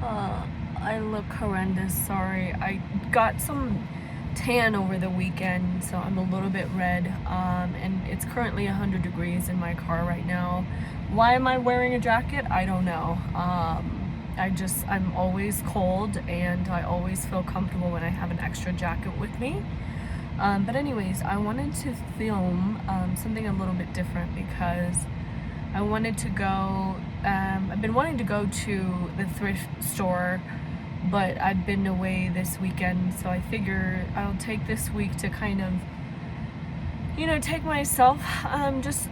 I look horrendous, sorry. I got some tan over the weekend, so I'm a little bit red. And it's currently 100 degrees in my car right now. Why am I wearing a jacket? I don't know. I'm always cold and I always feel comfortable when I have an extra jacket with me. But anyways, I wanted to film something a little bit different because I wanted to go, I've been wanting to go to the thrift store, but I've been away this weekend, so I figure I'll take this week to kind of, take myself, just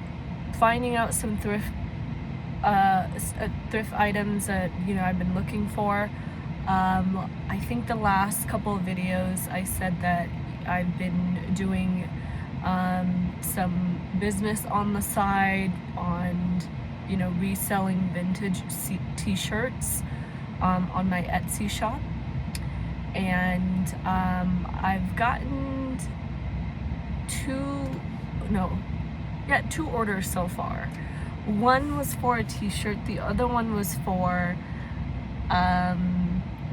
finding out some thrift items that, I've been looking for. I think the last couple of videos I said that I've been doing some business on the side on, reselling vintage t-shirts on my Etsy shop. And I've gotten two orders so far. One was for a t-shirt, the other one was for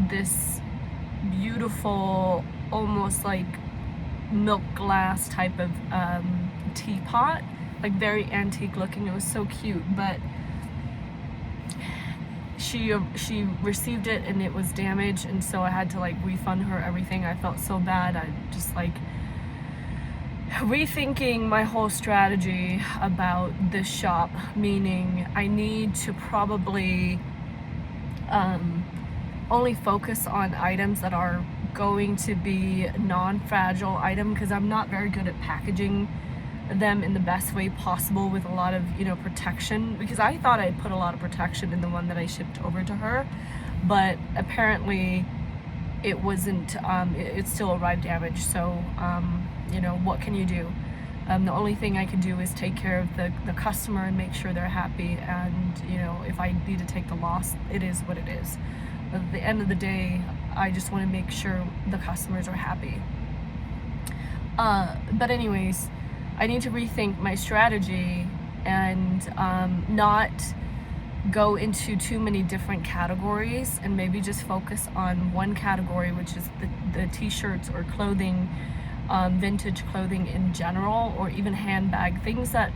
this beautiful, almost like milk glass type of teapot, like very antique looking. It was so cute, but she received it and it was damaged, and so I had to refund her everything. I felt so bad. I just rethinking my whole strategy about this shop, meaning I need to probably only focus on items that are going to be non-fragile item, because I'm not very good at packaging them in the best way possible with a lot of protection, because I thought I put a lot of protection in the one that I shipped over to her, but apparently it wasn't. It still arrived damaged. So what can you do? The only thing I can do is take care of the customer and make sure they're happy, and if I need to take the loss, it is what it is. At the end of the day, I just want to make sure the customers are happy. But anyways, I need to rethink my strategy and not go into too many different categories, and maybe just focus on one category, which is the t-shirts or clothing, vintage clothing in general, or even handbag, things that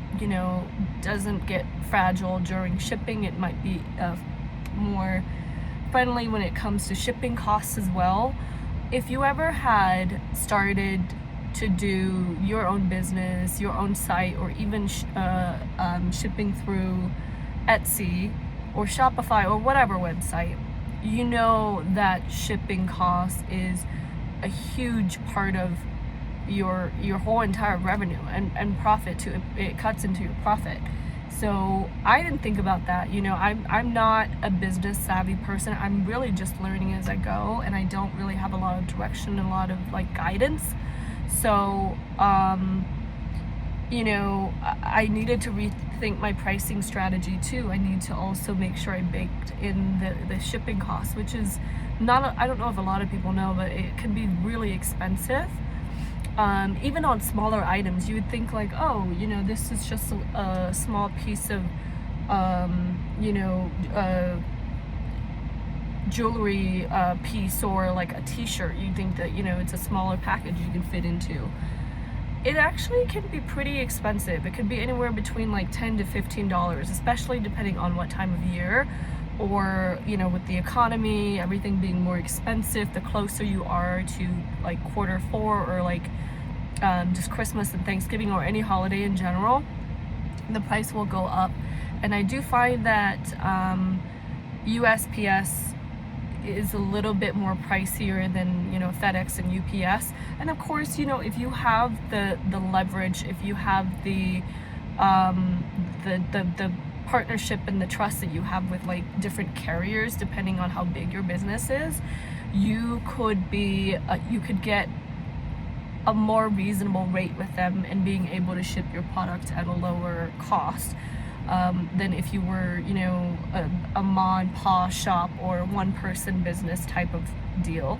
doesn't get fragile during shipping. It might be more friendly when it comes to shipping costs as well. If you ever had started to do your own business, your own site, or even shipping through Etsy or Shopify or whatever website, you know that shipping cost is a huge part of your whole entire revenue and profit too. It cuts into your profit. So I didn't think about that. I'm not a business savvy person. I'm really just learning as I go, and I don't really have a lot of direction and a lot of guidance. So I needed to rethink my pricing strategy too. I need to also make sure I baked in the shipping costs, which is not, I don't know if a lot of people know, but it can be really expensive. Even on smaller items, you would think this is just a small piece of jewelry piece, or like a t-shirt. You think that it's a smaller package you can fit into. It actually can be pretty expensive. It could be anywhere between $10 to $15, especially depending on what time of year, or with the economy, everything being more expensive. The closer you are to quarter four, or just Christmas and Thanksgiving, or any holiday in general, the price will go up. And I do find that USPS is a little bit more pricier than FedEx and UPS. And of course, if you have the leverage, if you have the partnership and the trust that you have with different carriers, depending on how big your business is, you could get a more reasonable rate with them, and being able to ship your product at a lower cost than if you were a ma and pa shop or one person business type of deal.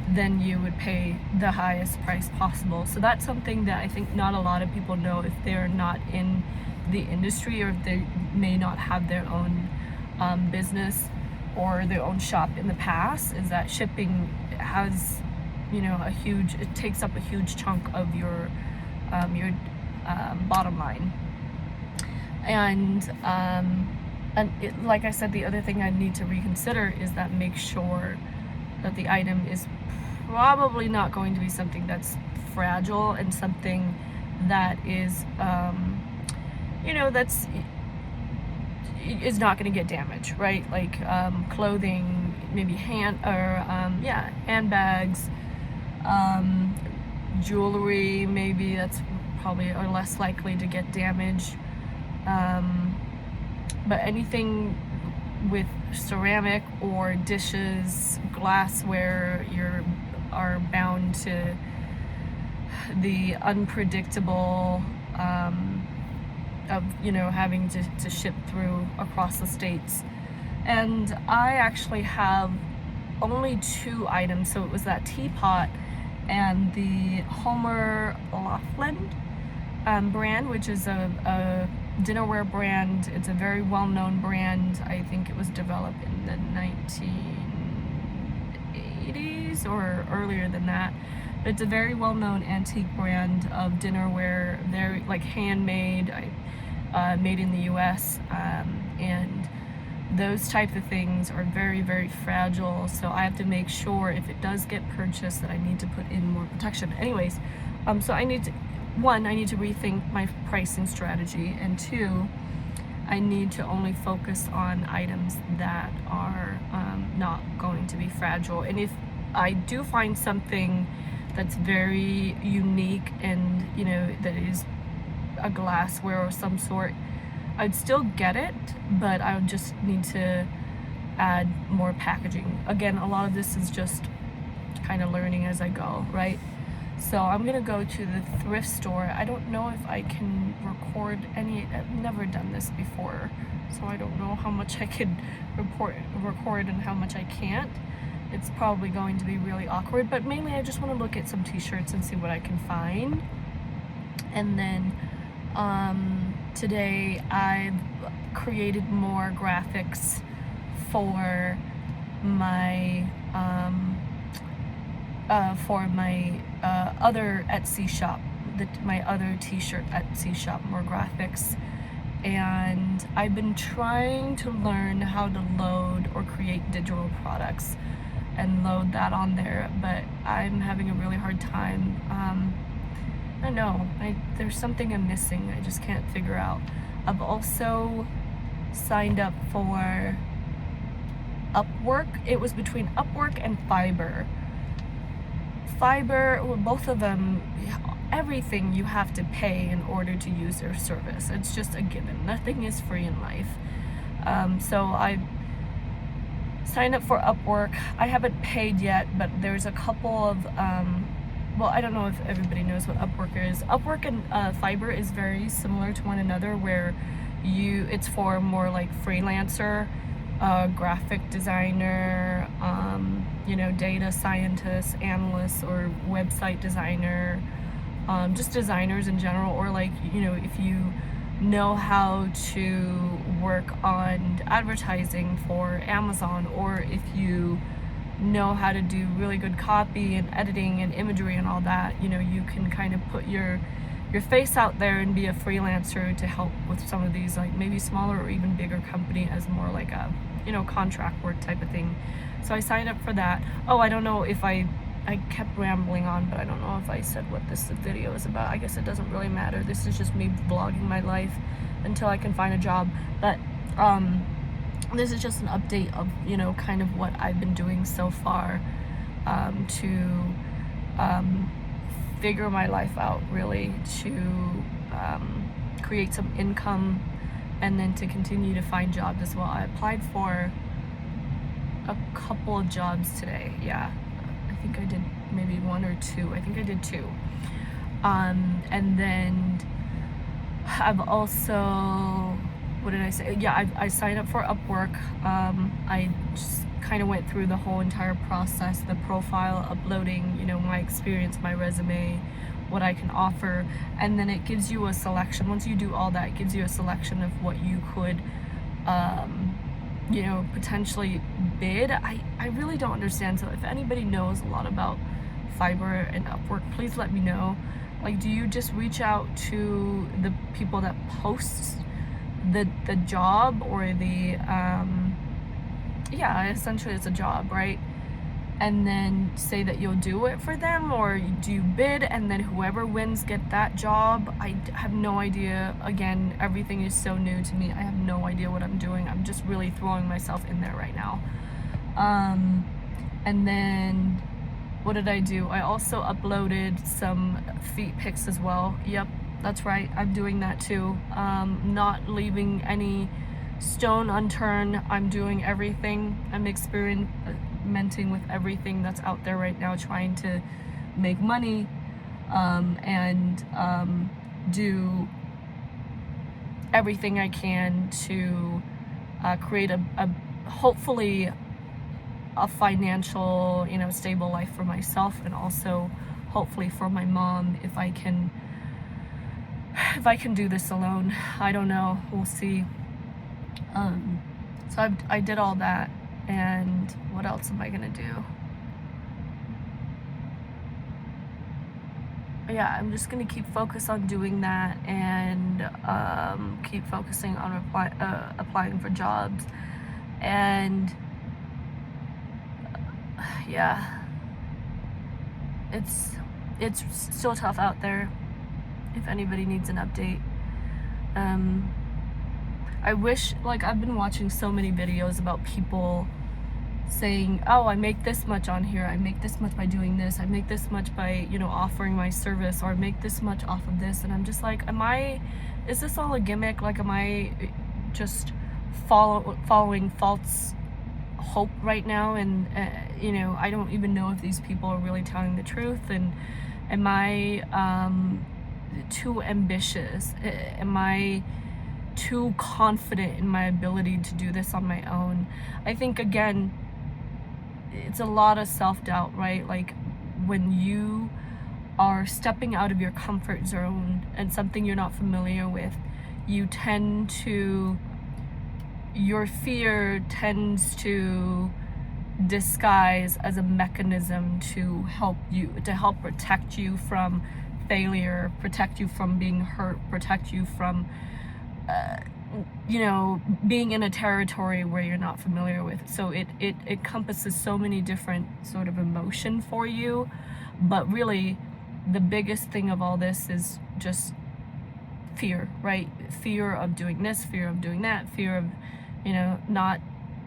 Then you would pay the highest price possible. So that's something that I think not a lot of people know if they're not in the industry, or if they may not have their own business or their own shop in the past, is that shipping has, it takes up a huge chunk of your bottom line. And like I said, the other thing I need to reconsider is that make sure that the item is probably not going to be something that's fragile and something that is, that's is not going to get damaged, right? Like clothing, maybe handbags, jewelry, maybe that's probably are less likely to get damaged. But anything with ceramic or dishes, glassware, are bound to the unpredictable of having to ship through across the states. And I actually have only 2 items. So it was that teapot and the Homer Laughlin brand, which is a dinnerware brand. It's a very well-known brand. I think it was developed in the 1980s or earlier than that. But it's a very well-known antique brand of dinnerware, very like handmade, made in the US, and those types of things are very, very fragile. So I have to make sure if it does get purchased that I need to put in more protection. Anyways, so I need to rethink my pricing strategy, and 2, I need to only focus on items that are not going to be fragile. And if I do find something that's very unique and that is a glassware or some sort, I'd still get it, but I would just need to add more packaging. Again, a lot of this is just kind of learning as I go, right? So I'm gonna go to the thrift store. I don't know if I can record any. I've never done this before, so I don't know how much I could record and how much I can't. It's probably going to be really awkward, but mainly I just want to look at some t-shirts and see what I can find. And then today I've created more graphics for my other Etsy shop, my other t-shirt Etsy shop, more graphics. And I've been trying to learn how to load or create digital products and load that on there, but I'm having a really hard time. I don't know, there's something I'm missing. I just can't figure out. I've also signed up for Upwork. It was between Upwork and Fiverr. Well, both of them, everything you have to pay in order to use their service. It's just a given. Nothing is free in life. So I signed up for Upwork. I haven't paid yet, but there's a couple of, well, I don't know if everybody knows what Upwork is. Upwork and Fiverr is very similar to one another, where it's for more like freelancer, graphic designer, data scientist, analyst, or website designer, just designers in general, or like, if you know how to work on advertising for Amazon, or if you know how to do really good copy and editing and imagery and all that, you can kind of put your face out there and be a freelancer to help with some of these, like maybe smaller or even bigger company as more like a contract work type of thing. So I signed up for that. Oh, I don't know if I kept rambling on, but I don't know if I said what this video is about. I guess it doesn't really matter. This is just me vlogging my life until I can find a job. But this is just an update of kind of what I've been doing so far to figure my life out, really, to create some income, and then to continue to find jobs as well. I applied for a couple of jobs today. Yeah, I think I did maybe 1 or 2. I think I did 2. And then I've also, what did I say? Yeah, I signed up for Upwork. I just kind of went through the whole entire process, the profile, uploading, my experience, my resume, what I can offer, and then it gives you a selection. Once you do all that, it gives you a selection of what you could potentially bid. I really don't understand. So if anybody knows a lot about Fiverr and Upwork, please let me know. Like, do you just reach out to the people that post the job, or the yeah, essentially it's a job, right? And then say that you'll do it for them, or do you bid and then whoever wins get that job? I have no idea. Again, everything is so new to me. I have no idea what I'm doing. I'm just really throwing myself in there right now. And then what did I do? I also uploaded some feet pics as well. Yep, that's right, I'm doing that too. Not leaving any stone unturned. I'm doing everything. I'm experimenting with everything that's out there right now, trying to make money, and do everything I can to create a hopefully a financial, stable life for myself, and also hopefully for my mom, if I can do this alone. I don't know, we'll see. So I did all that, and what else am I gonna do? Yeah, I'm just gonna keep focused on doing that, and keep focusing on applying for jobs, and yeah, it's still tough out there. If anybody needs an update, I wish, like, I've been watching so many videos about people saying, oh, I make this much on here, I make this much by doing this, I make this much by, offering my service, or I make this much off of this, and I'm just like, is this all a gimmick? Like, am I just following false hope right now? And I don't even know if these people are really telling the truth, and am I too ambitious? Am I too confident in my ability to do this on my own? I think, again, it's a lot of self-doubt, right? Like, when you are stepping out of your comfort zone and something you're not familiar with, your fear tends to disguise as a mechanism to help protect you from failure, protect you from being hurt, protect you from being in a territory where you're not familiar with. So it encompasses so many different sort of emotion for you, but really the biggest thing of all this is just fear, right? Fear of doing this, fear of doing that, fear of not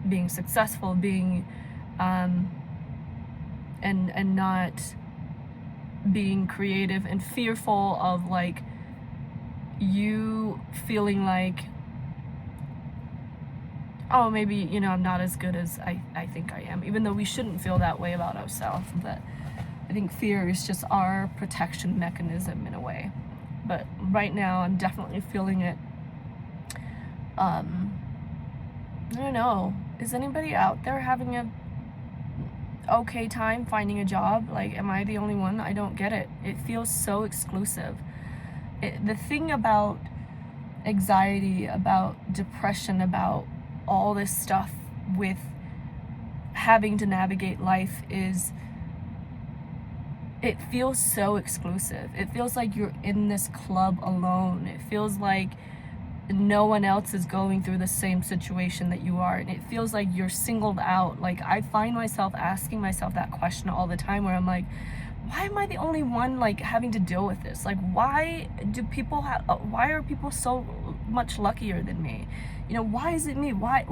being successful, being and not being creative, and fearful of, like, you feeling like, oh, maybe I'm not as good as I think I am, even though we shouldn't feel that way about ourselves. But I think fear is just our protection mechanism in a way. But right now I'm definitely feeling it. I don't know, is anybody out there having a okay time finding a job? Like, am I the only one? I don't get it. It feels so exclusive. The thing about anxiety, about depression, about all this stuff with having to navigate life is, it feels so exclusive. It feels like you're in this club alone. It feels like no one else is going through the same situation that you are, and it feels like you're singled out. Like, I find myself asking myself that question all the time, where I'm like, why am I the only one, like, having to deal with this? Like, why are people so much luckier than me? Why is it me? Why?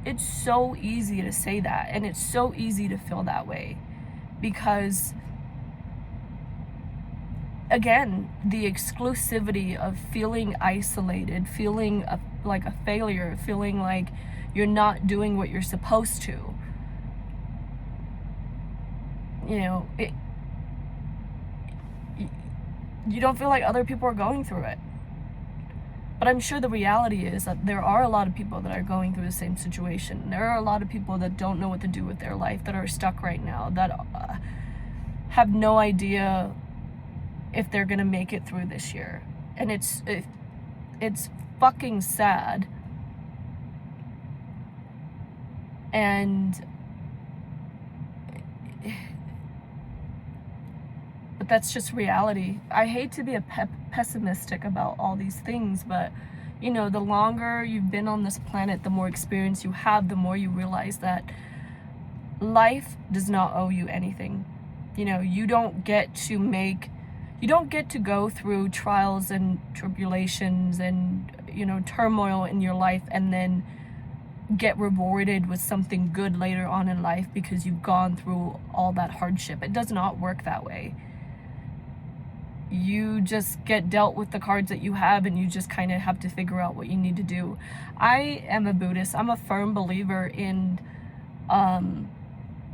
It's so easy to say that, and it's so easy to feel that way, because, again, the exclusivity of feeling isolated, feeling like a failure, feeling like you're not doing what you're supposed to. You don't feel like other people are going through it. But I'm sure the reality is that there are a lot of people that are going through the same situation. There are a lot of people that don't know what to do with their life, that are stuck right now, that have no idea if they're gonna make it through this year. And it's fucking sad And but that's just reality. I hate to be pessimistic about all these things, but you know, the longer you've been on this planet, the more experience you have, the more you realize that life does not owe you anything. You know, you don't get to go through trials and tribulations and, you know, turmoil in your life and then get rewarded with something good later on in life because you've gone through all that hardship. It does not work that way. You just get dealt with the cards that you have, and you just kind of have to figure out what you need to do. I am a Buddhist. I'm a firm believer in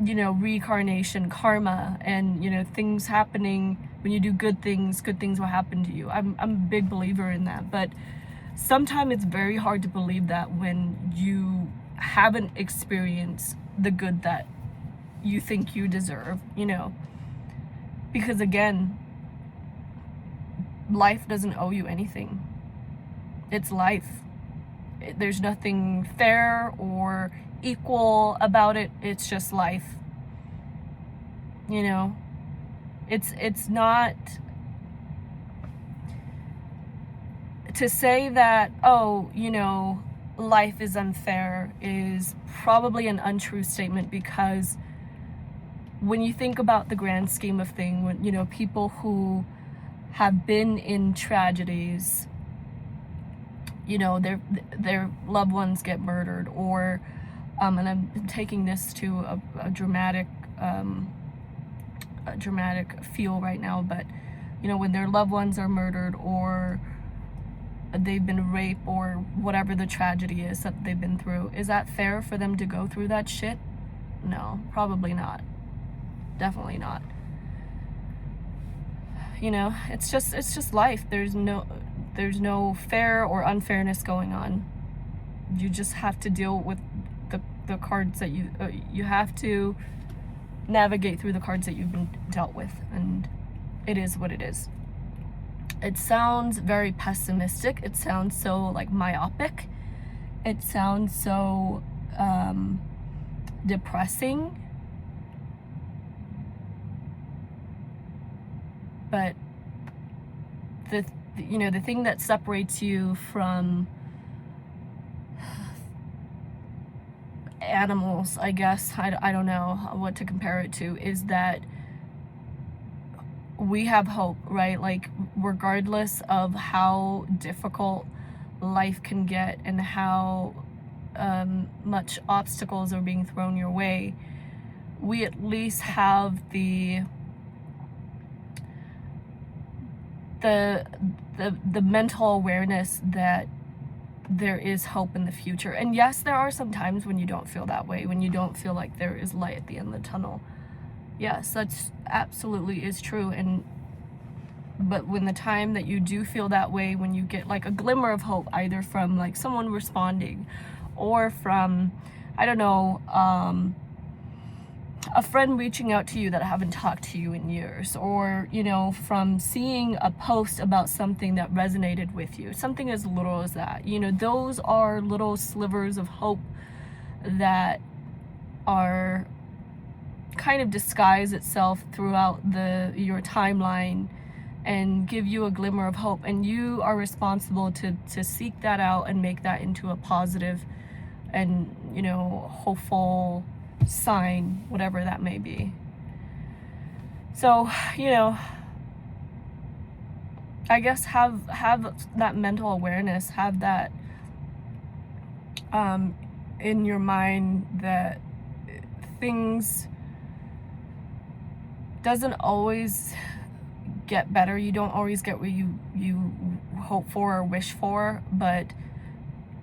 you know, reincarnation, karma, and, you know, things happening. When you do good things will happen to you. I'm a big believer in that, but sometimes it's very hard to believe that when you haven't experienced the good that you think you deserve, you know, because again, life doesn't owe you anything. It's life. There's nothing fair or equal about it. It's just life. You know, it's not to say that, oh, you know, life is unfair is probably an untrue statement, because when you think about the grand scheme of things, when, you know, people who have been in tragedies, you know, their loved ones get murdered, or and I'm taking this to a dramatic feel right now, but you know, when their loved ones are murdered, or they've been raped, or whatever the tragedy is that they've been through, is that fair for them to go through that shit? No, probably not. Definitely not. You know, it's just life. There's no fair or unfairness going on. You just have to deal with the cards that you have to navigate through the cards that you've been dealt with, and it is what it is. It sounds very pessimistic. It sounds so like myopic. It sounds so depressing. But the thing that separates you from animals, I guess, I don't know what to compare it to, is that we have hope, right? Like, regardless of how difficult life can get and how much obstacles are being thrown your way, we at least have the mental awareness that there is hope in the future. And yes, there are some times when you don't feel that way, when you don't feel like there is light at the end of the tunnel. Yes, that's absolutely is true. But when the time that you do feel that way, when you get like a glimmer of hope, either from like someone responding, or from, I don't know, a friend reaching out to you that haven't talked to you in years, or, you know, from seeing a post about something that resonated with you, something as little as that, you know, those are little slivers of hope that are kind of disguise itself throughout your timeline and give you a glimmer of hope, and you are responsible to seek that out and make that into a positive and, you know, hopeful sign, whatever that may be. So, you know, I guess have that mental awareness, have that in your mind, that things doesn't always get better. You don't always get what you hope for or wish for, but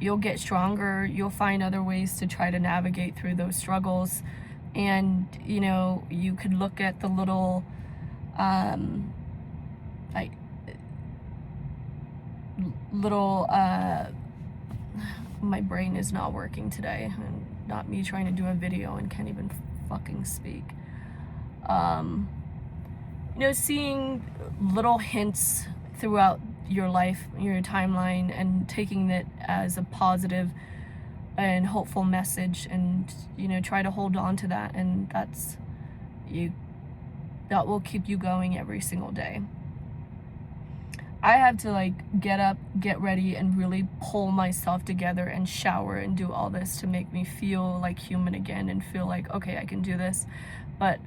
you'll get stronger. You'll find other ways to try to navigate through those struggles. And, you know, you could look at the little, my brain is not working today. And not me trying to do a video and can't even fucking speak. You know, seeing little hints throughout your life, your timeline, and taking it as a positive and hopeful message, and try to hold on to that, and that will keep you going every single day. I have to like get up, get ready, and really pull myself together and shower and do all this to make me feel like human again and feel like, okay, I can do this. But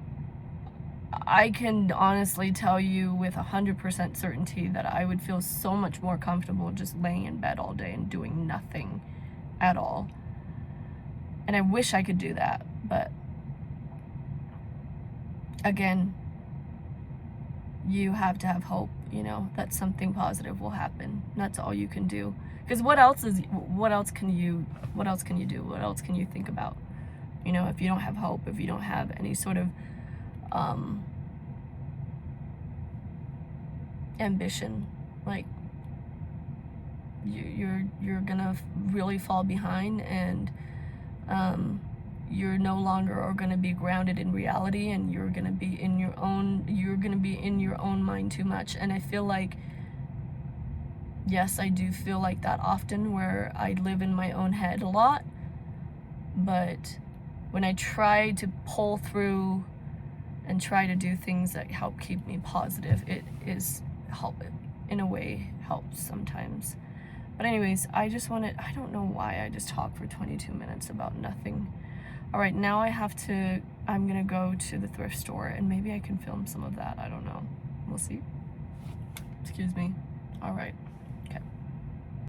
I can honestly tell you with 100% certainty that I would feel so much more comfortable just laying in bed all day and doing nothing at all. And I wish I could do that, but again, you have to have hope, that something positive will happen. That's all you can do. Because what else can you do? What else can you think about? If you don't have hope, if you don't have any sort of ambition, like you're gonna really fall behind, and you're no longer are going to be grounded in reality, and you're going to be in your own mind too much. And I feel like, yes, I do feel like that often, where I live in my own head a lot. But when I try to pull through and try to do things that help keep me positive, it in a way helps sometimes. But anyways, I don't know why I just talked for 22 minutes about nothing. All right, now I'm gonna go to the thrift store, and maybe I can film some of that. I don't know. We'll see. Excuse me. All right.